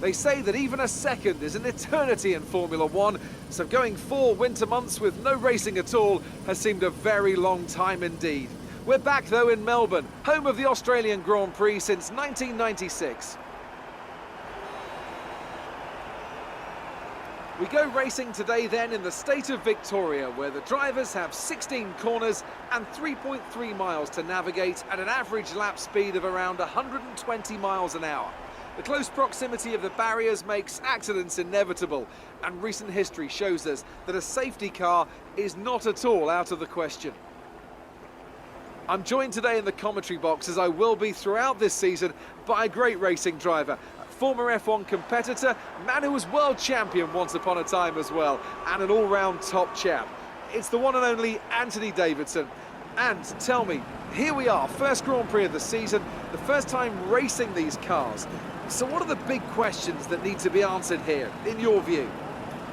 They say that even a second is an eternity in Formula One, so going 4 winter months with no racing at all has seemed a very long time indeed. We're back though in Melbourne, home of the Australian Grand Prix since 1996. We go racing today then in the state of Victoria, where the drivers have 16 corners and 3.3 miles to navigate at an average lap speed of around 120 miles an hour. The close proximity of the barriers makes accidents inevitable, and recent history shows us that a safety car is not at all out of the question. I'm joined today in the commentary box, as I will be throughout this season, by a great racing driver, former F1 competitor, man who was world champion once upon a time as well, and an all-round top chap. It's the one and only Anthony Davidson. And tell me, here we are, first Grand Prix of the season, the first time racing these cars. So what are the big questions that need to be answered here, in your view?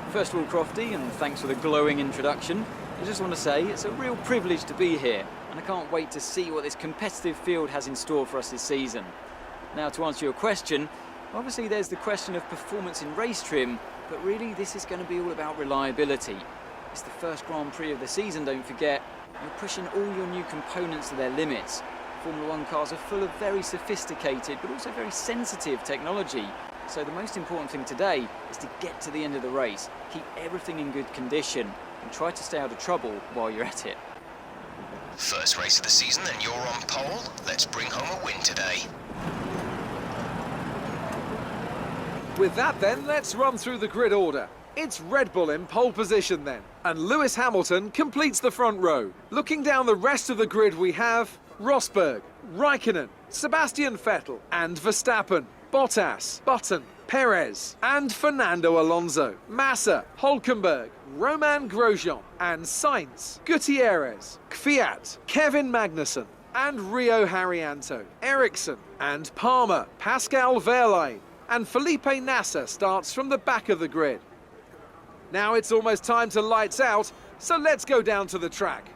First of all, Crofty, and thanks for the glowing introduction, I just want to say it's a real privilege to be here, and I can't wait to see what this competitive field has in store for us this season. Now, to answer your question, obviously there's the question of performance in race trim, but really this is going to be all about reliability. It's the first Grand Prix of the season, don't forget. You're pushing all your new components to their limits. Formula One cars are full of very sophisticated but also very sensitive technology. So the most important thing today is to get to the end of the race, keep everything in good condition and try to stay out of trouble while you're at it. First race of the season and you're on pole. Let's bring home a win today. With that then, let's run through the grid order. It's Red Bull in pole position then, and Lewis Hamilton completes the front row. Looking down the rest of the grid, we have Rosberg, Raikkonen, Sebastian Vettel and Verstappen, Bottas, Button, Perez and Fernando Alonso, Massa, Hülkenberg, Romain Grosjean and Sainz, Gutierrez, Kvyat, Kevin Magnussen and Rio Haryanto, Ericsson and Palmer, Pascal Wehrlein and Felipe Nasser starts from the back of the grid. Now it's almost time to lights out, so let's go down to the track.